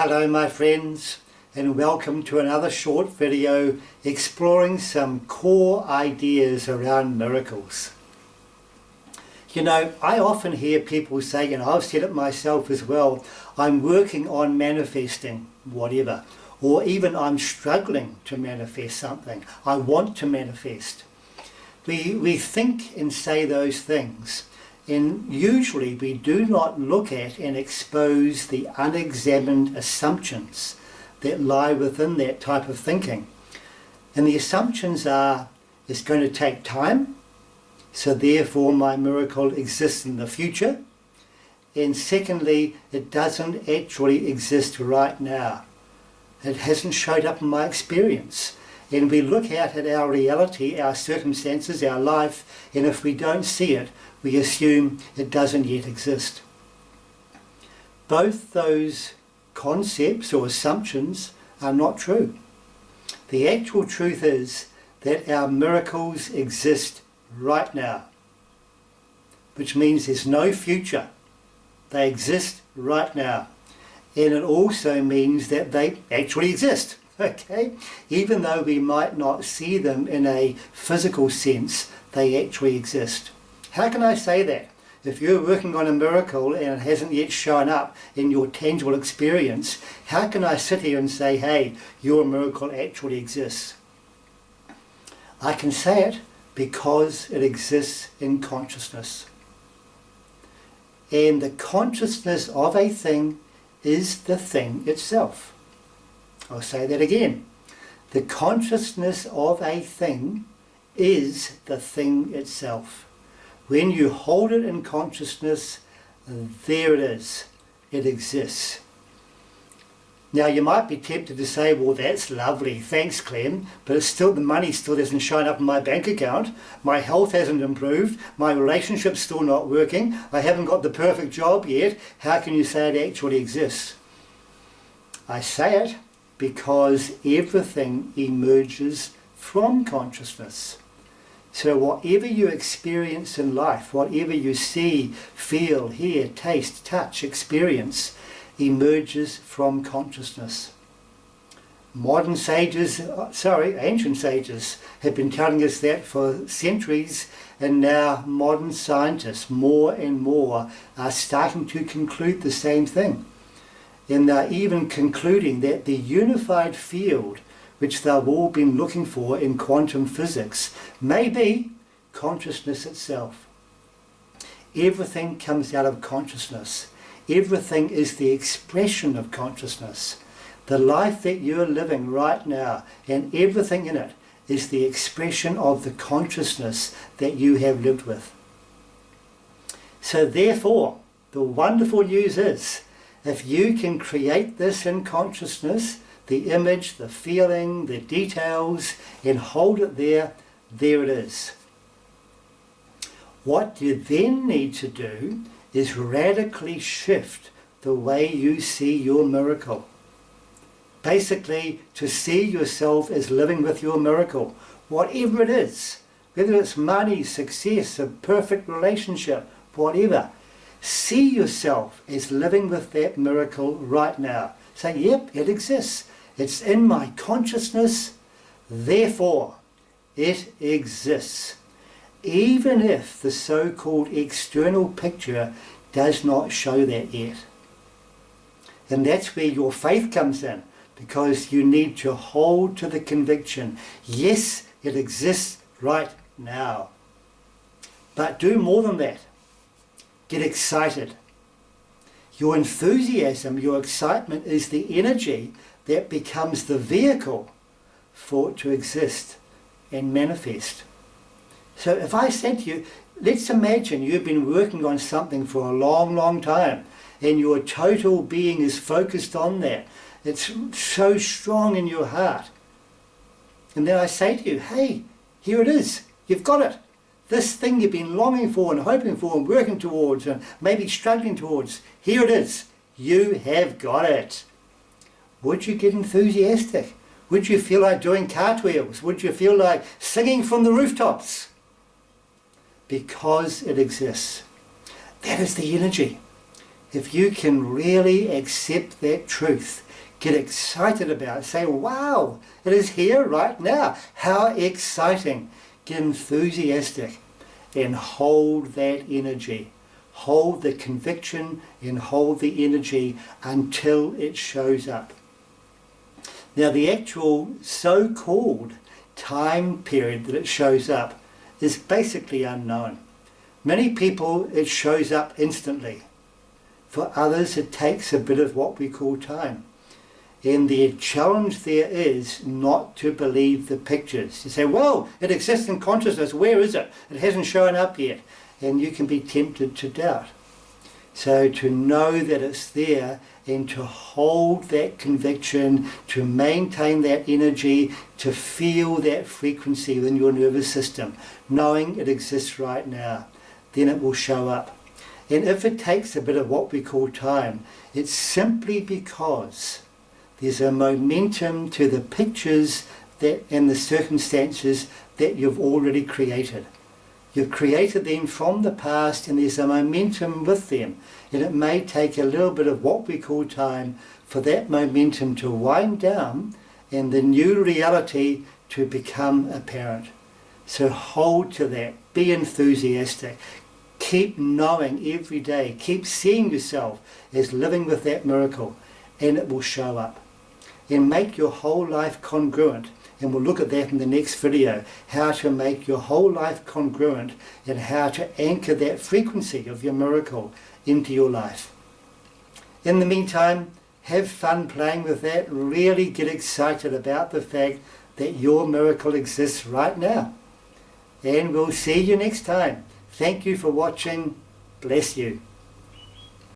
Hello my friends, and welcome to another short video exploring some core ideas around miracles. You know, I often hear people say, and I've said it myself as well, I'm working on manifesting whatever, or even I'm struggling to manifest something. I want to manifest. We think and say those things, and usually we do not look at and expose the unexamined assumptions that lie within that type of thinking. And the assumptions are, it's going to take time, so therefore my miracle exists in the future. And secondly, it doesn't actually exist right now. It hasn't showed up in my experience. And we look out at our reality, our circumstances, our life, and if we don't see it, we assume it doesn't yet exist. Both those concepts or assumptions are not true. The actual truth is that our miracles exist right now, which means there's no future. They exist right now. And it also means that they actually exist. Okay? Even though we might not see them in a physical sense, they actually exist. How can I say that? If you're working on a miracle and it hasn't yet shown up in your tangible experience, how can I sit here and say, hey, your miracle actually exists? I can say it because it exists in consciousness. And the consciousness of a thing is the thing itself. I'll say that again. The consciousness of a thing is the thing itself. When you hold it in consciousness, there it is. It exists. Now you might be tempted to say, well, that's lovely, thanks Clem, but it's still, the money still hasn't shown up in my bank account, my health hasn't improved, my relationship's still not working, I haven't got the perfect job yet, how can you say it actually exists? I say it because everything emerges from consciousness. So whatever you experience in life, whatever you see, feel, hear, taste, touch, experience, emerges from consciousness. Ancient sages have been telling us that for centuries, and now modern scientists more and more are starting to conclude the same thing. And they're even concluding that the unified field which they've all been looking for in quantum physics may be consciousness itself. Everything comes out of consciousness. Everything is the expression of consciousness. The life that you're living right now and everything in it is the expression of the consciousness that you have lived with. So therefore, the wonderful news is, if you can create this in consciousness, the image, the feeling, the details, and hold it there, there it is. What you then need to do is radically shift the way you see your miracle. Basically, to see yourself as living with your miracle, whatever it is, whether it's money, success, a perfect relationship, whatever. See yourself as living with that miracle right now. Say, yep, it exists. It's in my consciousness, therefore it exists. Even if the so-called external picture does not show that yet. And that's where your faith comes in, because you need to hold to the conviction, yes, it exists right now. But do more than that. Get excited. Your enthusiasm, your excitement is the energy that becomes the vehicle for it to exist and manifest. So if I said to you, let's imagine you've been working on something for a long, long time and your total being is focused on that. It's so strong in your heart. And then I say to you, hey, here it is. You've got it. This thing you've been longing for and hoping for and working towards and maybe struggling towards, here it is. You have got it. Would you get enthusiastic? Would you feel like doing cartwheels? Would you feel like singing from the rooftops? Because it exists. That is the energy. if you can really accept that truth, get excited about it, say, wow, it is here right now. How exciting. Get enthusiastic and hold that energy. Hold the conviction and hold the energy until it shows up. Now the actual so-called time period that it shows up is basically unknown. Many people it shows up instantly. For others it takes a bit of what we call time. And the challenge there is not to believe the pictures. You say, well, it exists in consciousness, where is it? It hasn't shown up yet. And you can be tempted to doubt. So to know that it's there and to hold that conviction, to maintain that energy, to feel that frequency in your nervous system, knowing it exists right now, then it will show up. And if it takes a bit of what we call time, it's simply because there's a momentum to the pictures that and the circumstances that you've already created. You've created them from the past and there's a momentum with them. And it may take a little bit of what we call time for that momentum to wind down and the new reality to become apparent. So hold to that. Be enthusiastic. Keep knowing every day. Keep seeing yourself as living with that miracle and it will show up. And make your whole life congruent. And we'll look at that in the next video, how to make your whole life congruent and how to anchor that frequency of your miracle into your life. In the meantime, have fun playing with that. Really get excited about the fact that your miracle exists right now. And we'll see you next time. Thank you for watching. Bless you.